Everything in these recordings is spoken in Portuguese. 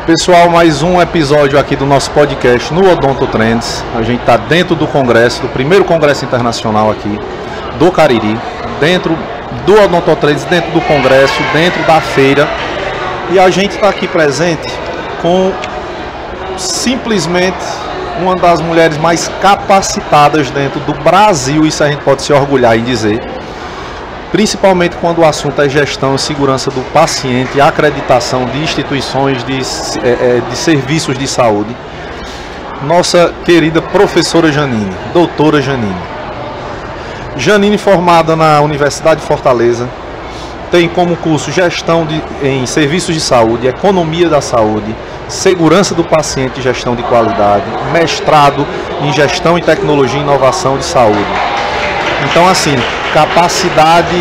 Pessoal, mais um episódio aqui do nosso podcast no Odonto Trends. A gente está dentro do congresso, do primeiro congresso internacional aqui do Cariri, dentro do Odonto Trends, dentro do congresso, dentro da feira. E a gente está aqui presente com simplesmente uma das mulheres mais capacitadas dentro do Brasil, isso a gente pode se orgulhar em dizer. Principalmente quando o assunto é gestão e segurança do paciente e acreditação de instituições de serviços de saúde. Nossa querida professora Janine, doutora Janine. Janine, formada na Universidade de Fortaleza, tem como curso gestão em serviços de saúde, economia da saúde, segurança do paciente e gestão de qualidade, mestrado em gestão e tecnologia e inovação de saúde. Então, assim, capacidade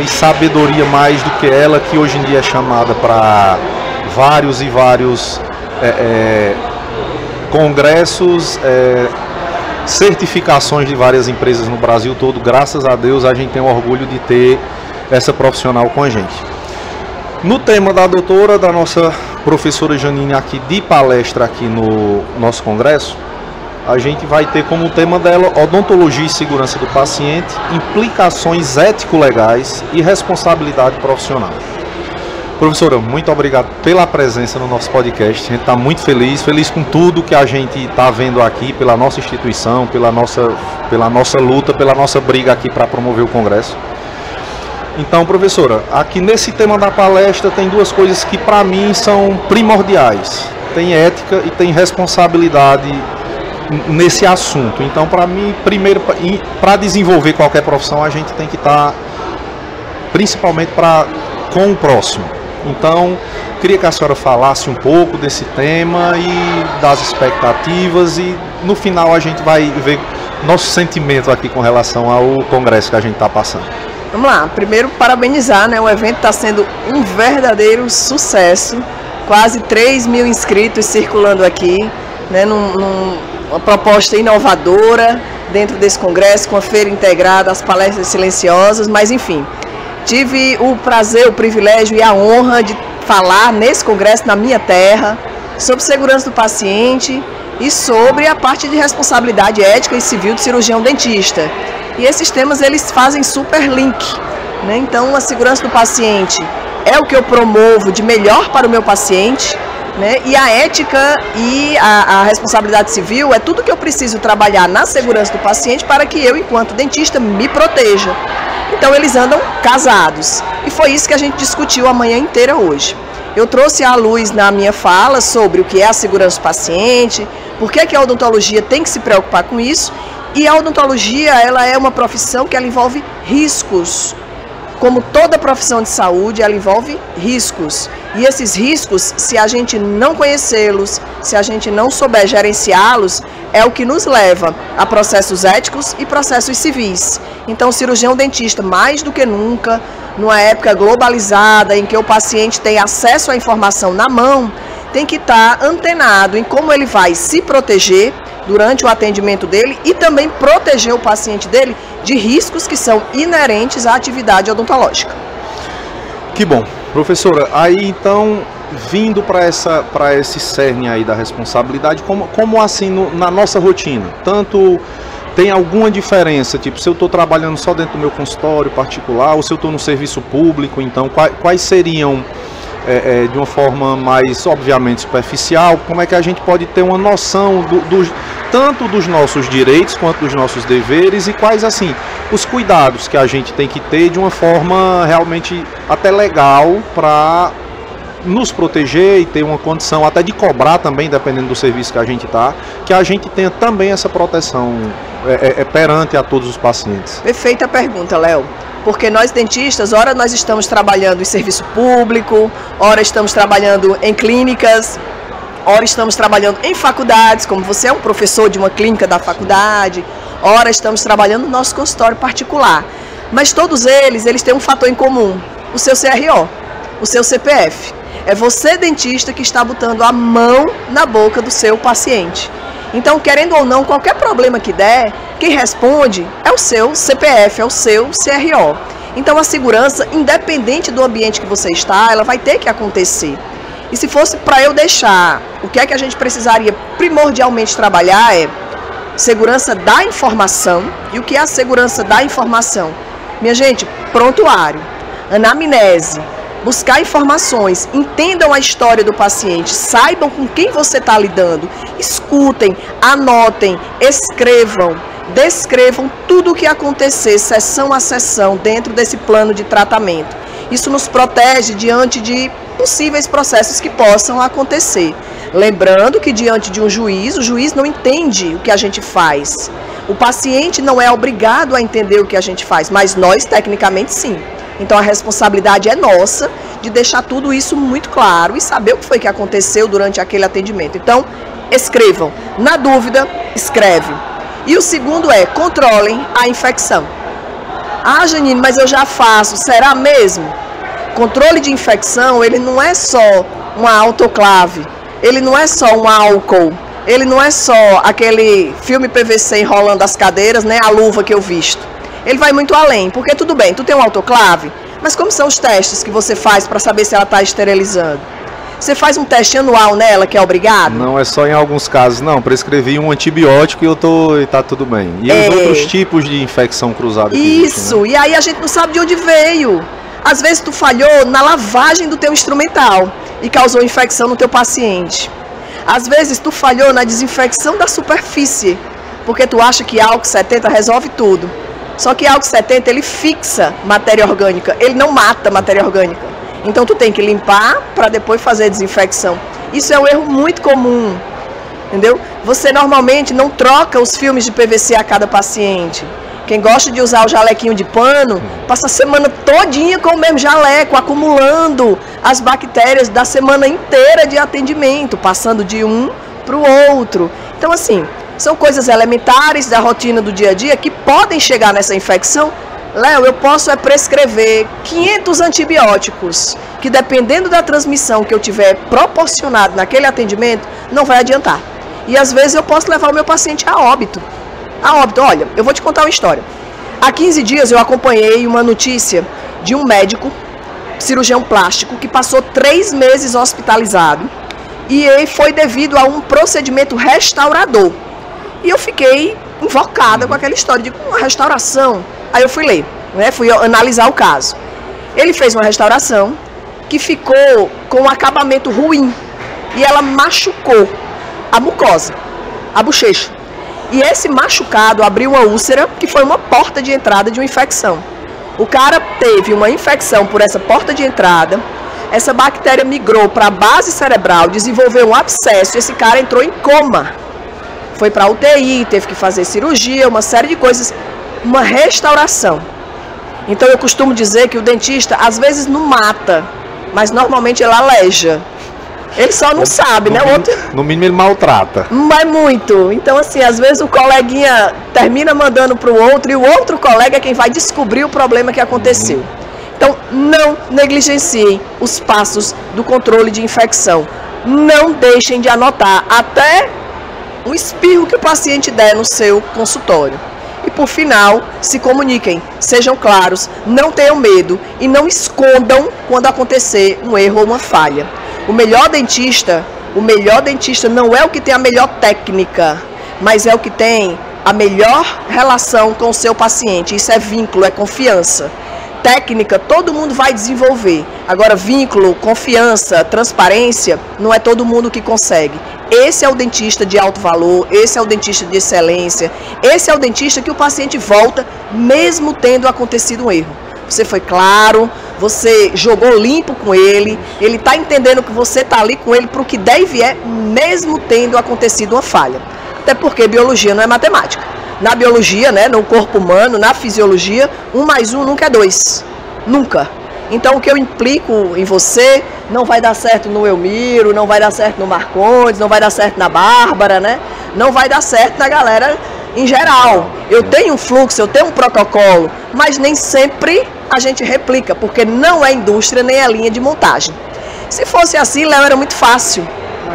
e sabedoria mais do que ela, que hoje em dia é chamada para vários congressos, certificações de várias empresas no Brasil todo. Graças a Deus a gente tem o orgulho de ter essa profissional com a gente. No tema da doutora, da nossa professora Janine aqui de palestra aqui no nosso congresso, a gente vai ter como tema dela odontologia e segurança do paciente, implicações ético-legais e responsabilidade profissional. Professora, muito obrigado pela presença no nosso podcast. A gente está muito feliz com tudo que a gente está vendo aqui, pela nossa instituição, pela nossa luta, pela nossa briga aqui para promover o congresso. Então, professora, aqui nesse tema da palestra tem duas coisas que para mim são primordiais. Tem ética e tem responsabilidade nesse assunto. Então, para mim, primeiro, para desenvolver qualquer profissão, a gente tem que estar principalmente com o próximo. Então, queria que a senhora falasse um pouco desse tema e das expectativas, e no final a gente vai ver nosso sentimento aqui com relação ao congresso que a gente está passando. Vamos lá, primeiro parabenizar, né? O evento está sendo um verdadeiro sucesso, quase 3 mil inscritos circulando aqui, né? Uma proposta inovadora dentro desse congresso, com a feira integrada, as palestras silenciosas, mas enfim, tive o prazer, o privilégio e a honra de falar nesse congresso na minha terra sobre segurança do paciente e sobre a parte de responsabilidade ética e civil do cirurgião dentista. E esses temas eles fazem super link, né? Então a segurança do paciente é o que eu promovo de melhor para o meu paciente, né? E a ética e a responsabilidade civil é tudo que eu preciso trabalhar na segurança do paciente para que eu, enquanto dentista, me proteja. Então eles andam casados. E foi isso que a gente discutiu a manhã inteira hoje. Eu trouxe à luz na minha fala sobre o que é a segurança do paciente, por que a odontologia tem que se preocupar com isso. E a odontologia, ela é uma profissão que ela envolve riscos. Como toda profissão de saúde, ela envolve riscos. E esses riscos, se a gente não conhecê-los, se a gente não souber gerenciá-los, é o que nos leva a processos éticos e processos civis. Então, o cirurgião dentista, mais do que nunca, numa época globalizada, em que o paciente tem acesso à informação na mão, tem que estar antenado em como ele vai se proteger durante o atendimento dele e também proteger o paciente dele de riscos que são inerentes à atividade odontológica. Que bom. Professora, aí então, vindo para esse cerne aí da responsabilidade, como assim na nossa rotina? Tanto tem alguma diferença, tipo, se eu estou trabalhando só dentro do meu consultório particular ou se eu estou no serviço público, então quais seriam, de uma forma mais, obviamente, superficial, como é que a gente pode ter uma noção tanto dos nossos direitos quanto dos nossos deveres e quais, assim, os cuidados que a gente tem que ter de uma forma realmente até legal para nos proteger e ter uma condição até de cobrar também, dependendo do serviço que a gente está, que a gente tenha também essa proteção perante a todos os pacientes. Perfeita pergunta, Léo. Porque nós dentistas, ora nós estamos trabalhando em serviço público, ora estamos trabalhando em clínicas, ora estamos trabalhando em faculdades, como você é um professor de uma clínica da faculdade, ora estamos trabalhando no nosso consultório particular. Mas todos eles têm um fator em comum, o seu CRO, o seu CPF. É você, dentista, que está botando a mão na boca do seu paciente. Então, querendo ou não, qualquer problema que der, quem responde é o seu CPF, é o seu CRO. Então, a segurança, independente do ambiente que você está, ela vai ter que acontecer. E se fosse para eu deixar, o que é que a gente precisaria primordialmente trabalhar é segurança da informação. E o que é a segurança da informação? Minha gente, prontuário, anamnese, buscar informações, entendam a história do paciente, saibam com quem você está lidando, escutem, anotem, escrevam, descrevam tudo o que acontecer, sessão a sessão, dentro desse plano de tratamento. Isso nos protege diante de possíveis processos que possam acontecer. Lembrando que diante de um juiz, o juiz não entende o que a gente faz. O paciente não é obrigado a entender o que a gente faz, mas nós, tecnicamente, sim. Então a responsabilidade é nossa de deixar tudo isso muito claro e saber o que foi que aconteceu durante aquele atendimento. Então, escrevam. Na dúvida, escreve. E o segundo é, controlem a infecção. Ah, Janine, mas eu já faço, será mesmo? Controle de infecção, ele não é só uma autoclave, ele não é só um álcool, ele não é só aquele filme PVC enrolando as cadeiras, né, a luva que eu visto. Ele vai muito além, porque tudo bem, tu tem um autoclave, mas como são os testes que você faz para saber se ela está esterilizando? Você faz um teste anual nela, que é obrigado? Não, é só em alguns casos. Não, prescrevi um antibiótico e tá tudo bem. E os outros tipos de infecção cruzada? Isso, né? E aí a gente não sabe de onde veio. Às vezes tu falhou na lavagem do teu instrumental e causou infecção no teu paciente. Às vezes tu falhou na desinfecção da superfície, porque tu acha que álcool 70 resolve tudo. Só que álcool 70 ele fixa matéria orgânica, ele não mata matéria orgânica. Então tu tem que limpar para depois fazer a desinfecção. Isso é um erro muito comum, entendeu? Você normalmente não troca os filmes de PVC a cada paciente. Quem gosta de usar o jalequinho de pano, passa a semana todinha com o mesmo jaleco, acumulando as bactérias da semana inteira de atendimento, passando de um para o outro. Então assim, são coisas elementares da rotina do dia a dia que podem chegar nessa infecção. Léo, eu posso prescrever 500 antibióticos, que dependendo da transmissão que eu tiver proporcionado naquele atendimento, não vai adiantar. E às vezes eu posso levar o meu paciente a óbito. A óbito, olha, eu vou te contar uma história. Há 15 dias eu acompanhei uma notícia de um médico, cirurgião plástico, que passou 3 meses hospitalizado e ele foi devido a um procedimento restaurador. E eu fiquei invocada com aquela história de uma restauração. Aí eu fui ler, né? Fui analisar o caso. Ele fez uma restauração que ficou com um acabamento ruim e ela machucou a mucosa, a bochecha. E esse machucado abriu uma úlcera que foi uma porta de entrada de uma infecção. O cara teve uma infecção por essa porta de entrada, essa bactéria migrou para a base cerebral, desenvolveu um abscesso e esse cara entrou em coma. Foi para a UTI, teve que fazer cirurgia, uma série de coisas. Uma restauração. Então eu costumo dizer que o dentista às vezes não mata, mas normalmente ele aleja. Ele só não sabe, né? No mínimo ele maltrata. Mas muito. Então assim, às vezes o coleguinha termina mandando para o outro e o outro colega é quem vai descobrir o problema que aconteceu. Então não negligenciem os passos do controle de infecção. Não deixem de anotar até o espirro que o paciente der no seu consultório. E por final, se comuniquem, sejam claros, não tenham medo e não escondam quando acontecer um erro ou uma falha. O melhor dentista não é o que tem a melhor técnica, mas é o que tem a melhor relação com o seu paciente. Isso é vínculo, é confiança. Técnica, todo mundo vai desenvolver. Agora, vínculo, confiança, transparência, não é todo mundo que consegue. Esse é o dentista de alto valor, esse é o dentista de excelência, esse é o dentista que o paciente volta mesmo tendo acontecido um erro. Você foi claro, você jogou limpo com ele está entendendo que você está ali com ele para o que der e vier, mesmo tendo acontecido uma falha. Até porque biologia não é matemática. Na biologia, né, no corpo humano, na fisiologia, 1 mais 1 nunca é 2. Nunca. Então o que eu implico em você não vai dar certo no Elmiro, não vai dar certo no Marcondes, não vai dar certo na Bárbara, né? Não vai dar certo na galera em geral. Eu tenho um fluxo, eu tenho um protocolo, mas nem sempre a gente replica, porque não é indústria nem é linha de montagem. Se fosse assim, Léo, era muito fácil.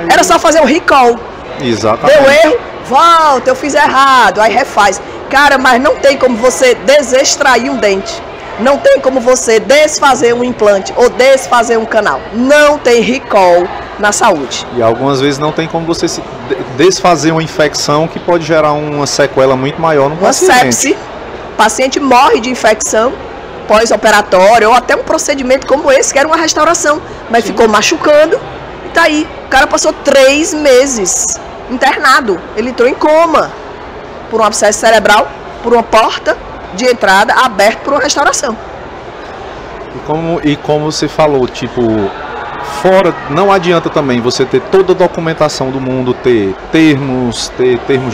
Era só fazer um recall. Exatamente. Deu erro, volta, eu fiz errado, aí refaz. Cara, mas não tem como você desextrair um dente. Não tem como você desfazer um implante ou desfazer um canal. Não tem recall na saúde. E algumas vezes não tem como você desfazer uma infecção que pode gerar uma sequela muito maior no paciente. Uma sepse, o paciente morre de infecção pós-operatória ou até um procedimento como esse, que era uma restauração, mas ficou machucando e tá aí. O cara passou 3 meses internado, ele entrou em coma por um abscesso cerebral, por uma porta de entrada aberta por uma restauração. E como você falou, tipo, fora, não adianta também você ter toda a documentação do mundo, ter termos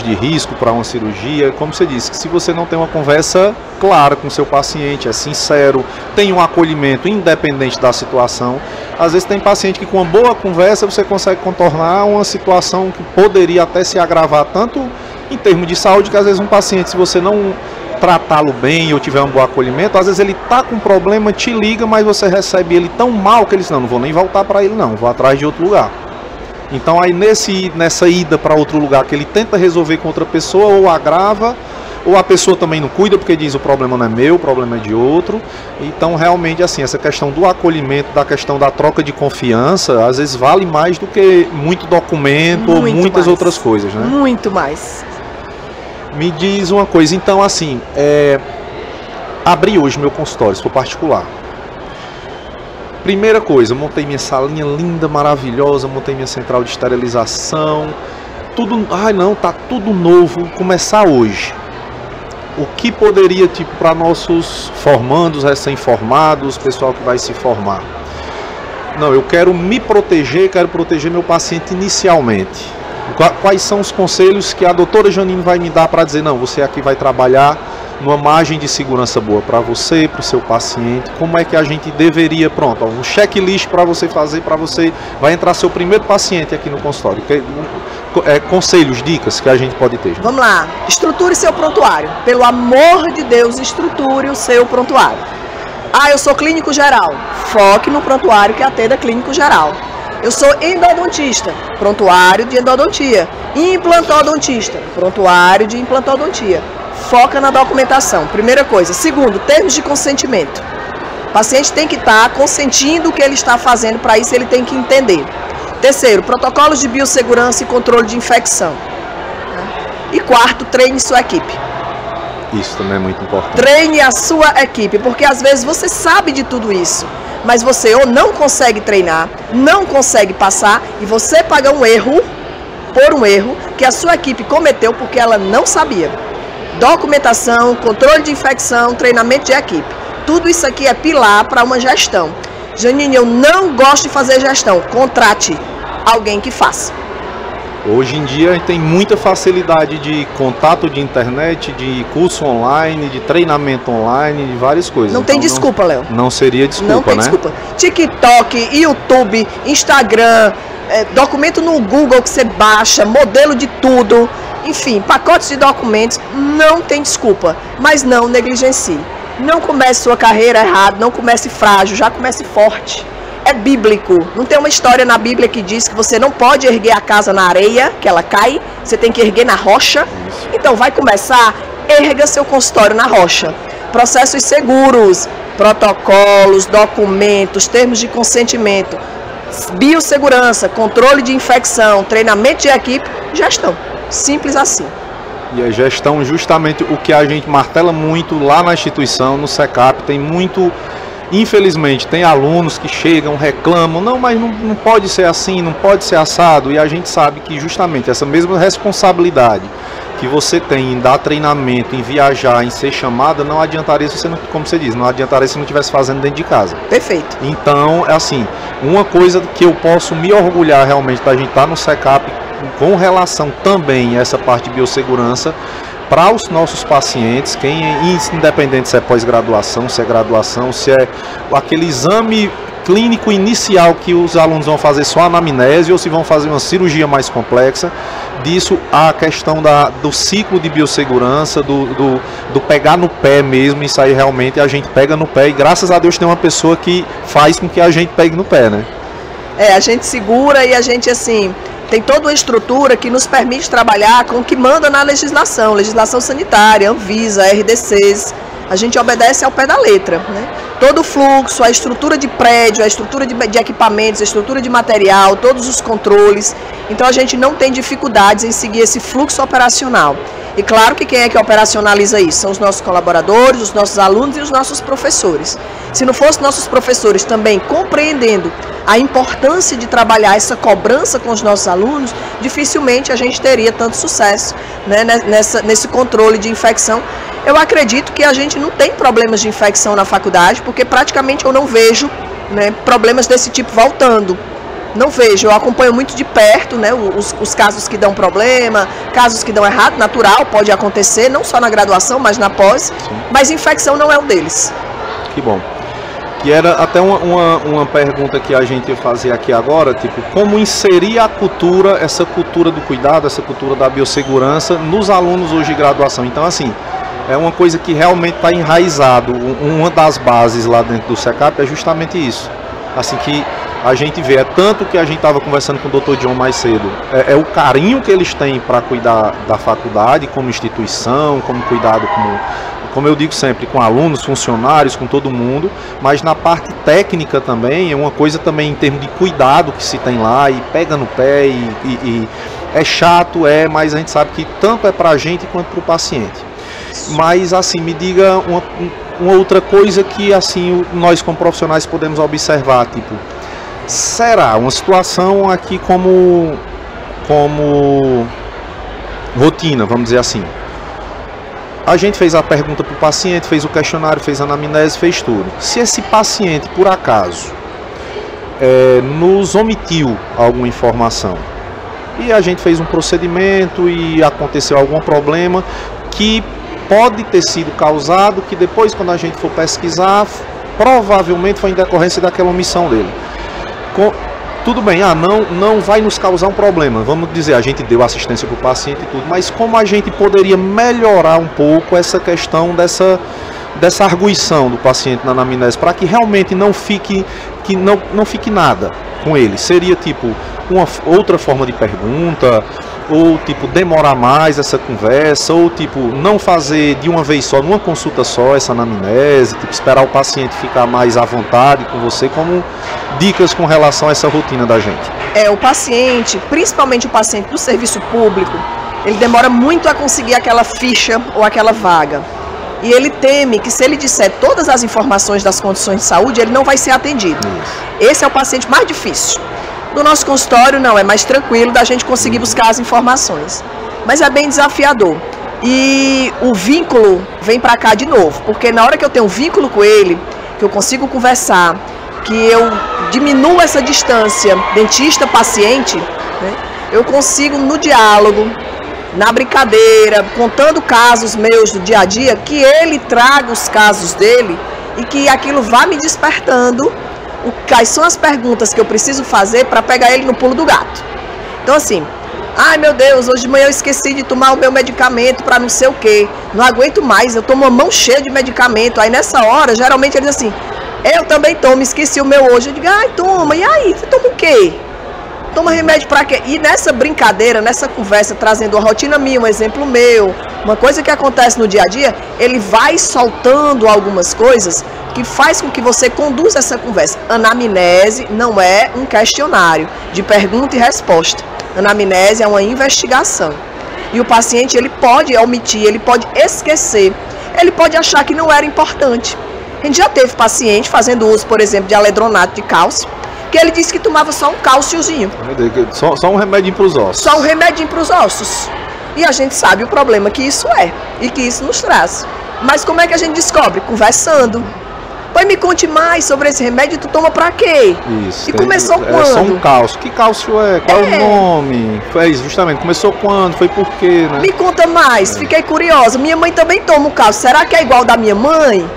de risco para uma cirurgia, como você disse, que se você não tem uma conversa clara com o seu paciente, é sincero, tem um acolhimento independente da situação, às vezes tem paciente que com uma boa conversa você consegue contornar uma situação que poderia até se agravar, tanto em termos de saúde, que às vezes um paciente, se você não tratá-lo bem ou tiver um bom acolhimento, às vezes ele tá com problema, te liga, mas você recebe ele tão mal que ele diz, não vou nem voltar para ele não, vou atrás de outro lugar. Então aí nessa ida para outro lugar que ele tenta resolver com outra pessoa, ou agrava, ou a pessoa também não cuida porque diz o problema não é meu, o problema é de outro. Então realmente assim, essa questão do acolhimento, da questão da troca de confiança, às vezes vale mais do que muito documento ou muitas outras coisas, né? Muito mais. Me diz uma coisa, então assim, abri hoje meu consultório, se for particular. Primeira coisa, montei minha salinha linda, maravilhosa, montei minha central de esterilização, tudo, tá tudo novo, começar hoje. O que poderia, tipo, para nossos formandos, recém-formados, pessoal que vai se formar? Não, eu quero me proteger, quero proteger meu paciente inicialmente. Quais são os conselhos que a doutora Janine vai me dar para dizer, não, você aqui vai trabalhar numa margem de segurança boa para você, para o seu paciente, como é que a gente deveria, pronto, um checklist para você fazer, vai entrar seu primeiro paciente aqui no consultório, conselhos, dicas que a gente pode ter. Vamos lá, estruture seu prontuário, pelo amor de Deus, estruture o seu prontuário. Eu sou clínico geral, foque no prontuário que atenda clínico geral. Eu sou endodontista, prontuário de endodontia. Implantodontista, prontuário de implantodontia. Foca na documentação, primeira coisa. Segundo, termos de consentimento. O paciente tem que estar consentindo o que ele está fazendo, para isso ele tem que entender. Terceiro, protocolos de biossegurança e controle de infecção. E quarto, treine sua equipe. Isso também é muito importante. Treine a sua equipe, porque às vezes você sabe de tudo isso, mas você ou não consegue treinar, não consegue passar, e você paga um erro, por um erro, que a sua equipe cometeu porque ela não sabia. Documentação, controle de infecção, treinamento de equipe. Tudo isso aqui é pilar para uma gestão. Janine, eu não gosto de fazer gestão. Contrate alguém que faça. Hoje em dia tem muita facilidade de contato de internet, de curso online, de treinamento online, de várias coisas. Não tem desculpa, Léo. Não seria desculpa, né? Não tem desculpa. TikTok, YouTube, Instagram, documento no Google que você baixa, modelo de tudo, enfim, pacotes de documentos, não tem desculpa. Mas não negligencie. Não comece sua carreira errado, não comece frágil, já comece forte. É bíblico, não tem uma história na Bíblia que diz que você não pode erguer a casa na areia, que ela cai, você tem que erguer na rocha. Então vai começar, erga seu consultório na rocha. Processos seguros, protocolos, documentos, termos de consentimento, biossegurança, controle de infecção, treinamento de equipe, gestão. Simples assim. E a gestão, justamente o que a gente martela muito lá na instituição, no SECAP, tem muito... Infelizmente, tem alunos que chegam, reclamam, não, mas não pode ser assim, não pode ser assado, e a gente sabe que justamente essa mesma responsabilidade que você tem em dar treinamento, em viajar, em ser chamada, não adiantaria se você não, como você diz, não adiantaria se não estivesse fazendo dentro de casa. Perfeito. Então, assim, uma coisa que eu posso me orgulhar realmente da gente estar no SECAP com relação também a essa parte de biossegurança, para os nossos pacientes, independente se é pós-graduação, se é graduação, se é aquele exame clínico inicial que os alunos vão fazer só anamnese ou se vão fazer uma cirurgia mais complexa, disso a questão do ciclo de biossegurança, do pegar no pé mesmo, isso aí realmente a gente pega no pé e graças a Deus tem uma pessoa que faz com que a gente pegue no pé, né? A gente segura e a gente assim... Tem toda uma estrutura que nos permite trabalhar com o que manda na legislação sanitária, Anvisa, RDCs. a gente obedece ao pé da letra, né? Todo o fluxo, a estrutura de prédio, a estrutura de equipamentos, a estrutura de material, todos os controles. Então a gente não tem dificuldades em seguir esse fluxo operacional. E claro que quem é que operacionaliza isso? São os nossos colaboradores, os nossos alunos e os nossos professores. Se não fossem nossos professores também compreendendo a importância de trabalhar essa cobrança com os nossos alunos, dificilmente a gente teria tanto sucesso, né, nesse controle de infecção. Eu acredito que a gente não tem problemas de infecção na faculdade, porque praticamente eu não vejo, né, problemas desse tipo voltando. Não vejo, eu acompanho muito de perto, né, os casos que dão problema, casos que dão errado, natural, pode acontecer, não só na graduação, mas na pós, mas infecção não é um deles. Que bom. Que era até uma pergunta que a gente ia fazer aqui agora, tipo, como inserir a cultura, essa cultura do cuidado, essa cultura da biossegurança nos alunos hoje de graduação. Então, assim, é uma coisa que realmente está enraizado. Uma das bases lá dentro do SECAP é justamente isso. Assim que a gente vê, é tanto que a gente estava conversando com o Dr. John mais cedo, é o carinho que eles têm para cuidar da faculdade como instituição, como cuidado como eu digo sempre, com alunos, funcionários, com todo mundo, mas na parte técnica também, é uma coisa também em termos de cuidado que se tem lá, e pega no pé, e é chato, mas a gente sabe que tanto é para a gente quanto para o paciente. Mas assim, me diga uma outra coisa que assim nós como profissionais podemos observar, tipo, será uma situação aqui como rotina, vamos dizer assim. A gente fez a pergunta para o paciente, fez o questionário, fez a anamnese, fez tudo. Se esse paciente, por acaso, nos omitiu alguma informação e a gente fez um procedimento e aconteceu algum problema que pode ter sido causado, que depois, quando a gente for pesquisar, provavelmente foi em decorrência daquela omissão dele. Tudo bem, não vai nos causar um problema, vamos dizer, a gente deu assistência para o paciente e tudo, mas como a gente poderia melhorar um pouco essa questão dessa arguição do paciente na anamnese, para que realmente não fique nada com ele? Seria tipo uma outra forma de pergunta, ou tipo demorar mais essa conversa, ou tipo não fazer de uma vez só, numa consulta só, essa anamnese, tipo esperar o paciente ficar mais à vontade com você, como dicas com relação a essa rotina da gente? O paciente, principalmente o paciente do serviço público, ele demora muito a conseguir aquela ficha ou aquela vaga. E ele teme que se ele disser todas as informações das condições de saúde, ele não vai ser atendido. Esse é o paciente mais difícil. Do nosso consultório, não, é mais tranquilo da gente conseguir buscar as informações. Mas é bem desafiador. E o vínculo vem para cá de novo, porque na hora que eu tenho um vínculo com ele, que eu consigo conversar, que eu diminuo essa distância dentista-paciente, né, eu consigo no diálogo, na brincadeira, contando casos meus do dia a dia, que ele traga os casos dele e que aquilo vá me despertando quais são as perguntas que eu preciso fazer para pegar ele no pulo do gato. Então assim, ai meu Deus, hoje de manhã eu esqueci de tomar o meu medicamento para não sei o que, não aguento mais, eu tomo uma mão cheia de medicamento. Aí nessa hora, geralmente ele diz assim, eu também tomo, esqueci o meu hoje. Eu digo, ai toma, e aí, você toma o quê? Toma remédio para quê? E nessa brincadeira, nessa conversa, trazendo uma rotina minha, um exemplo meu, uma coisa que acontece no dia a dia, ele vai soltando algumas coisas que faz com que você conduza essa conversa. Anamnese não é um questionário de pergunta e resposta. Anamnese é uma investigação. E o paciente, ele pode omitir, ele pode esquecer, ele pode achar que não era importante. A gente já teve paciente fazendo uso, por exemplo, de aledronato de cálcio, que ele disse que tomava só um cálciozinho. Só um remedinho para os ossos. Só um remedinho para os ossos. E a gente sabe o problema que isso é e que isso nos traz. Mas como é que a gente descobre? Conversando. Pois me conte mais sobre esse remédio, tu toma pra quê? Isso. E começou quando? É só um cálcio. Que cálcio é? Qual é o nome? Foi isso, justamente. Começou quando? Foi por quê, né? Me conta mais, fiquei curiosa. Minha mãe também toma o cálcio. Será que é igual da minha mãe?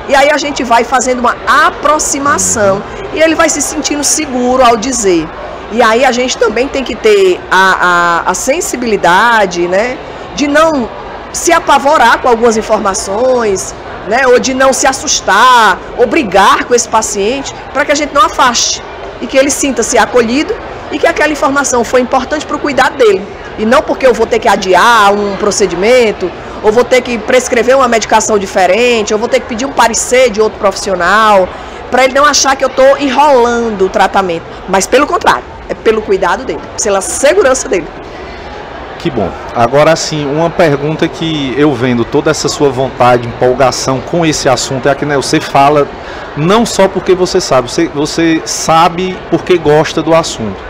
E aí a gente vai fazendo uma aproximação e ele vai se sentindo seguro ao dizer. E aí a gente também tem que ter a sensibilidade, né, de não se apavorar com algumas informações, né, ou de não se assustar, ou brigar com esse paciente, para que a gente não afaste e que ele sinta-se acolhido e que aquela informação foi importante para o cuidado dele. E não porque eu vou ter que adiar um procedimento ou vou ter que prescrever uma medicação diferente, ou vou ter que pedir um parecer de outro profissional, para ele não achar que eu estou enrolando o tratamento. Mas pelo contrário, é pelo cuidado dele, pela segurança dele. Que bom. Agora sim, uma pergunta que eu vendo toda essa sua vontade, empolgação com esse assunto é que, né, você fala não só porque você sabe porque gosta do assunto.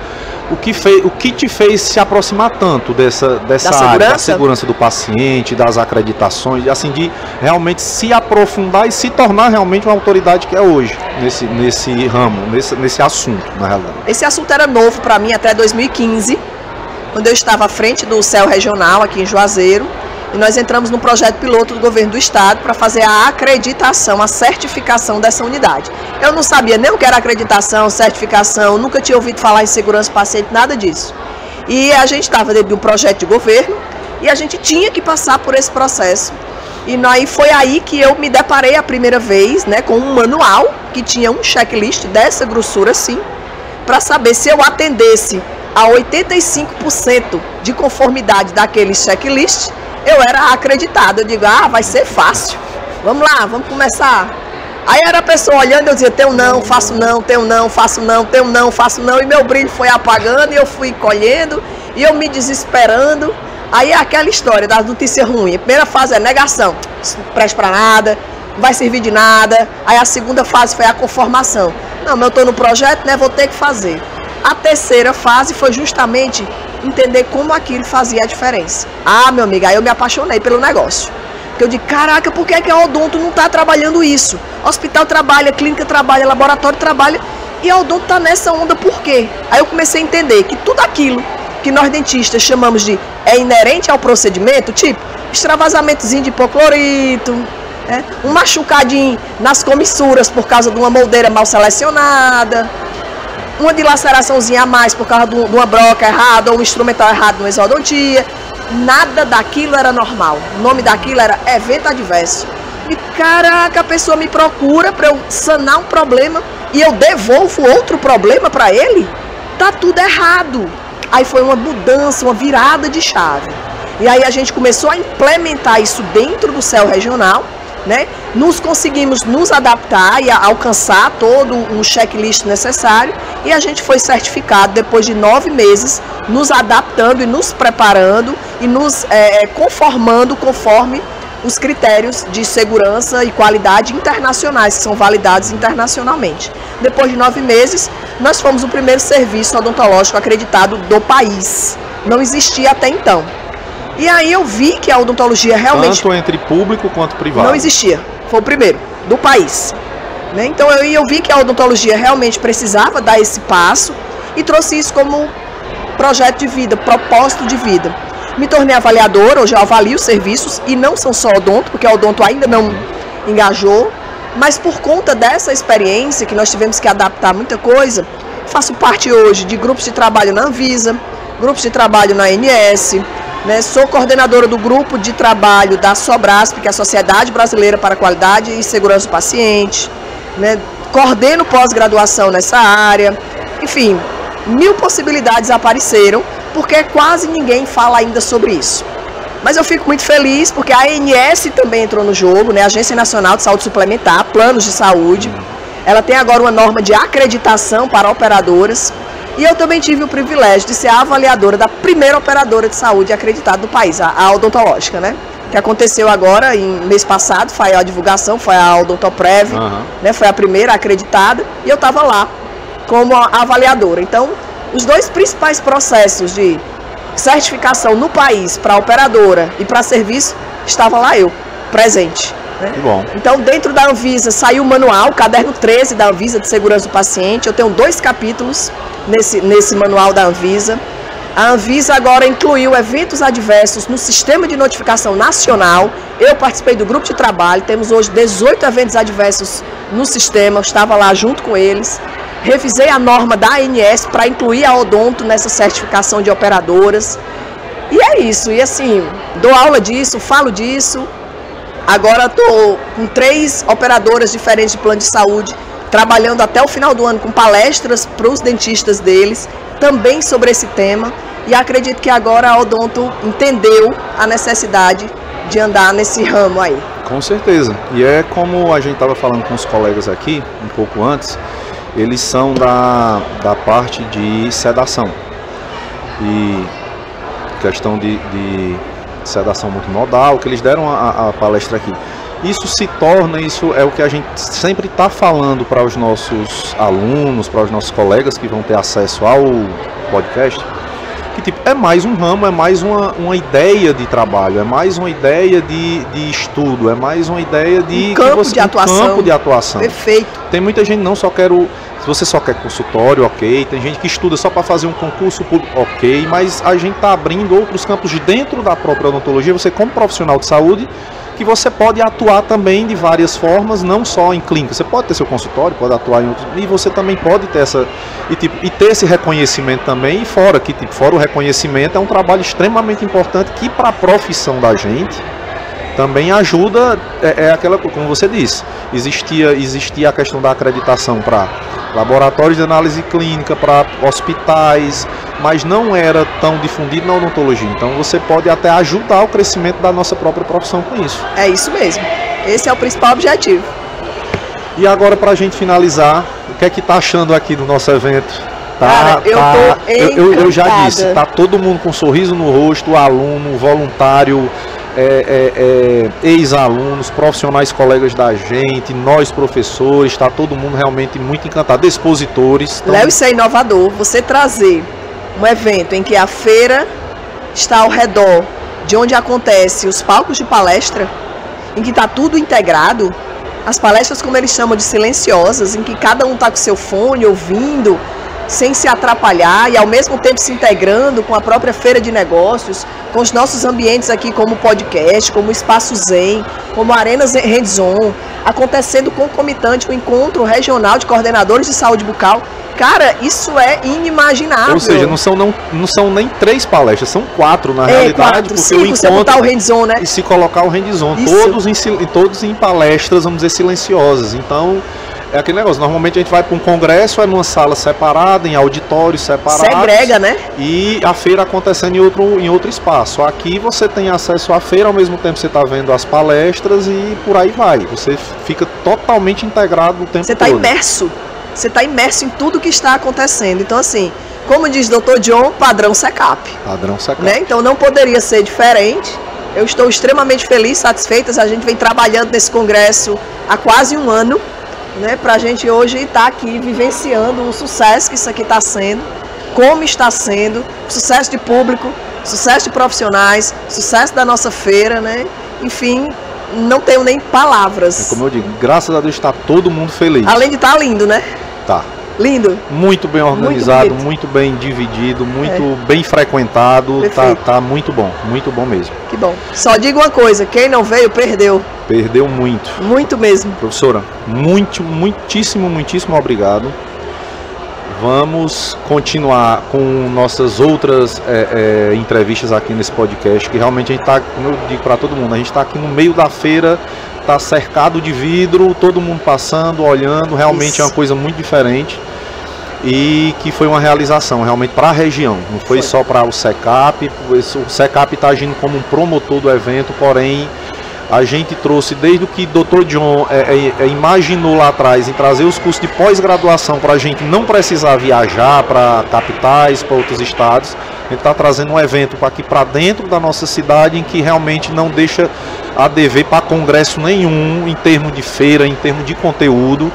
O que te fez se aproximar tanto dessa área, da segurança do paciente, das acreditações, assim, de realmente se aprofundar e se tornar realmente uma autoridade que é hoje, nesse ramo, nesse assunto, na realidade? Esse assunto era novo para mim até 2015, quando eu estava à frente do CEL regional aqui em Juazeiro, e nós entramos no projeto piloto do governo do estado para fazer a acreditação, a certificação dessa unidade. Eu não sabia nem o que era acreditação, certificação, nunca tinha ouvido falar em segurança do paciente, nada disso. E a gente estava dentro de um projeto de governo e a gente tinha que passar por esse processo. E foi aí que eu me deparei a primeira vez, né, com um manual que tinha um checklist dessa grossura assim, para saber se eu atendesse a 85% de conformidade daquele checklist, eu era acreditada. Eu digo, vai ser fácil, vamos lá, vamos começar. Aí era a pessoa olhando, eu dizia, tenho não, faço não, tenho não, faço não, tenho não, faço não, e meu brilho foi apagando, e eu fui colhendo, e eu me desesperando. Aí é aquela história das notícias ruins. A primeira fase é negação, isso não presta pra nada, não vai servir de nada. Aí a segunda fase foi a conformação. Não, mas eu estou no projeto, né, vou ter que fazer. A terceira fase foi justamente entender como aquilo fazia a diferença. Meu amigo, aí eu me apaixonei pelo negócio. Porque eu digo, caraca, por que é que a odonto não está trabalhando isso? Hospital trabalha, clínica trabalha, laboratório trabalha, e a odonto está nessa onda por quê? Aí eu comecei a entender que tudo aquilo que nós dentistas chamamos de inerente ao procedimento, tipo extravasamentozinho de hipoclorito, um machucadinho nas comissuras por causa de uma moldeira mal selecionada, uma dilaceraçãozinha a mais por causa de uma broca errada ou um instrumental errado numa exodontia. Nada daquilo era normal. O nome daquilo era evento adverso. E caraca, a pessoa me procura para eu sanar um problema e eu devolvo outro problema para ele? Tá tudo errado. Aí foi uma mudança, uma virada de chave. E aí a gente começou a implementar isso dentro do CEL regional, né? Conseguimos nos adaptar e alcançar todo um checklist necessário, e a gente foi certificado depois de 9 meses, nos adaptando e nos preparando e nos conformando conforme os critérios de segurança e qualidade internacionais, que são validados internacionalmente. Depois de 9 meses, nós fomos o primeiro serviço odontológico acreditado do país. Não existia até então. E aí eu vi que a odontologia realmente... Tanto entre público quanto privado. Não existia. Foi o primeiro do país. Né? Então eu vi que a odontologia realmente precisava dar esse passo e trouxe isso como projeto de vida, propósito de vida. Me tornei avaliadora, hoje eu avalio os serviços, e não são só odonto, porque a odonto ainda não engajou, mas por conta dessa experiência que nós tivemos que adaptar muita coisa, faço parte hoje de grupos de trabalho na Anvisa, grupos de trabalho na ANS, né? Sou coordenadora do grupo de trabalho da SOBRASP, que é a Sociedade Brasileira para a Qualidade e Segurança do Paciente, né? Coordeno pós-graduação nessa área, enfim, 1000 possibilidades apareceram, porque quase ninguém fala ainda sobre isso. Mas eu fico muito feliz porque a ANS também entrou no jogo, né? Agência Nacional de Saúde Suplementar, planos de saúde. Ela tem agora uma norma de acreditação para operadoras. E eu também tive o privilégio de ser a avaliadora da primeira operadora de saúde acreditada do país, a odontológica, né? Que aconteceu agora, em mês passado, foi a divulgação, foi a Odontoprev, né? Foi a primeira acreditada, e eu estava lá como avaliadora. Então, os dois principais processos de certificação no país para operadora e para serviço, estava lá eu, presente. Né? Que bom. Então, dentro da Anvisa, saiu o manual, caderno 13 da Anvisa de Segurança do Paciente. Eu tenho 2 capítulos nesse manual da Anvisa. A Anvisa agora incluiu eventos adversos no sistema de notificação nacional. Eu participei do grupo de trabalho, temos hoje 18 eventos adversos no sistema, eu estava lá junto com eles. Revisei a norma da ANS para incluir a odonto nessa certificação de operadoras. E é isso, e assim, dou aula disso, falo disso. Agora estou com 3 operadoras diferentes de plano de saúde, trabalhando até o final do ano com palestras para os dentistas deles, também sobre esse tema. E acredito que agora a odonto entendeu a necessidade de andar nesse ramo aí. Com certeza. E é como a gente estava falando com os colegas aqui, um pouco antes, eles são da parte de sedação. E questão de sedação multimodal, que eles deram a palestra aqui. Isso é o que a gente sempre está falando para os nossos alunos, para os nossos colegas que vão ter acesso ao podcast, que tipo, é mais um ramo, é mais uma ideia de trabalho, é mais uma ideia de estudo, é mais uma ideia de campo de atuação. Perfeito. Tem muita gente se você só quer consultório, ok. Tem gente que estuda só para fazer um concurso público, ok. Mas a gente está abrindo outros campos de dentro da própria odontologia. Você como profissional de saúde, que você pode atuar também de várias formas, não só em clínica. Você pode ter seu consultório, pode atuar em outros, e você também pode ter e ter esse reconhecimento também. E fora o reconhecimento, é um trabalho extremamente importante que para a profissão da gente também ajuda, aquela, como você disse, existia a questão da acreditação para laboratórios de análise clínica, para hospitais, mas não era tão difundido na odontologia. Então você pode até ajudar o crescimento da nossa própria profissão com isso. É isso mesmo. Esse é o principal objetivo. E agora, para a gente finalizar, o que é que tá achando aqui do nosso evento? Cara, eu já disse, tá todo mundo com um sorriso no rosto, aluno, voluntário, ex-alunos, profissionais, colegas da gente, nós professores, está todo mundo realmente muito encantado, expositores. Léo, isso é inovador, você trazer um evento em que a feira está ao redor de onde acontece os palcos de palestra, em que está tudo integrado, as palestras, como eles chamam de silenciosas, em que cada um está com seu fone, ouvindo, sem se atrapalhar e ao mesmo tempo se integrando com a própria feira de negócios, com os nossos ambientes aqui como podcast, como o Espaço Zen, como a Arena Hands-On, acontecendo concomitante com o encontro regional de coordenadores de saúde bucal. Cara, isso é inimaginável. Ou seja, não são nem 3 palestras, são 4 na realidade. 4, porque 5, o encontro, se botar o hands-on, né? E se colocar o hands-on, todos em palestras, vamos dizer, silenciosas. Então, é aquele negócio, normalmente a gente vai para um congresso, é numa sala separada, em auditórios separados. Segrega, né? E a feira acontecendo em outro espaço. Aqui você tem acesso à feira, ao mesmo tempo você está vendo as palestras e por aí vai. Você fica totalmente integrado o tempo todo. Você está imerso em tudo que está acontecendo. Então, assim, como diz Dr. John, padrão SECAP. Padrão SECAP. Né? Então não poderia ser diferente. Eu estou extremamente feliz, satisfeita. A gente vem trabalhando nesse congresso há quase um ano, né, para a gente hoje estar aqui vivenciando o sucesso que isso aqui está sendo, como está sendo, sucesso de público, sucesso de profissionais, sucesso da nossa feira, né? Enfim, não tenho nem palavras. Como eu digo, graças a Deus está todo mundo feliz. Além de estar lindo, né? Tá. Lindo. Muito bem organizado, muito bem dividido, muito bem frequentado. Tá muito bom mesmo. Que bom. Só digo uma coisa, quem não veio, perdeu. Perdeu muito. Muito mesmo. Professora, muitíssimo obrigado. Vamos continuar com nossas outras entrevistas aqui nesse podcast, que realmente a gente está, como eu digo para todo mundo, a gente está aqui no meio da feira, está cercado de vidro, todo mundo passando, olhando, realmente Isso. É uma coisa muito diferente e que foi uma realização realmente para a região, não foi só para o SECAP. O SECAP está agindo como um promotor do evento, porém a gente trouxe desde o que Dr. John imaginou lá atrás em trazer os cursos de pós-graduação para a gente não precisar viajar para capitais, para outros estados. A gente está trazendo um evento aqui para dentro da nossa cidade em que realmente não deixa a dever para congresso nenhum em termos de feira, em termos de conteúdo.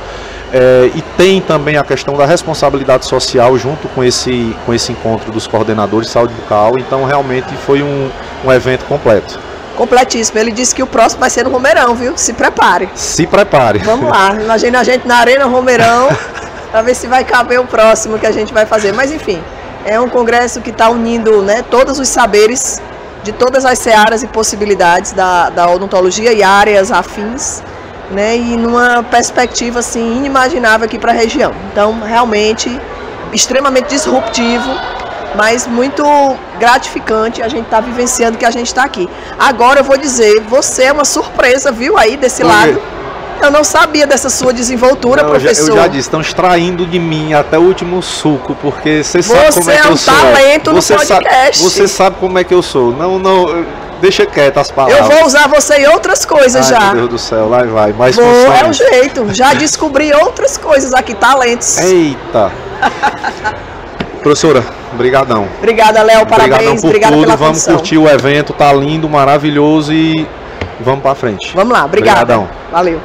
E tem também a questão da responsabilidade social junto com esse encontro dos coordenadores de saúde bucal. Então realmente foi um evento completo. Completíssimo. Ele disse que o próximo vai ser no Romeirão, viu? Se prepare. Se prepare. Vamos lá. Imagina a gente na Arena Romeirão para ver se vai caber o próximo que a gente vai fazer. Mas enfim, é um congresso que está unindo, né, todos os saberes de todas as searas e possibilidades da odontologia e áreas afins, né, e numa perspectiva assim inimaginável aqui para a região. Então, realmente, extremamente disruptivo, mas muito gratificante a gente tá vivenciando que a gente está aqui. Agora eu vou dizer, você é uma surpresa, viu, aí desse lado. Eu não sabia dessa sua desenvoltura, professor. Eu já disse, estão extraindo de mim até o último suco, porque você sabe como é que eu sou. Você é um talento no podcast. Você sabe como é que eu sou. Não, Deixa quieto as palavras. Eu vou usar você em outras coisas já. Meu Deus do céu, lá vai. Mais Vou, funções. é o jeito. Já descobri outras coisas aqui, talentos. Eita. Professora, brigadão. Obrigada, Léo. Parabéns. Obrigada pela Vamos condição. curtir o evento, tá lindo, maravilhoso e vamos pra frente. Vamos lá, obrigada. Obrigadão. Valeu.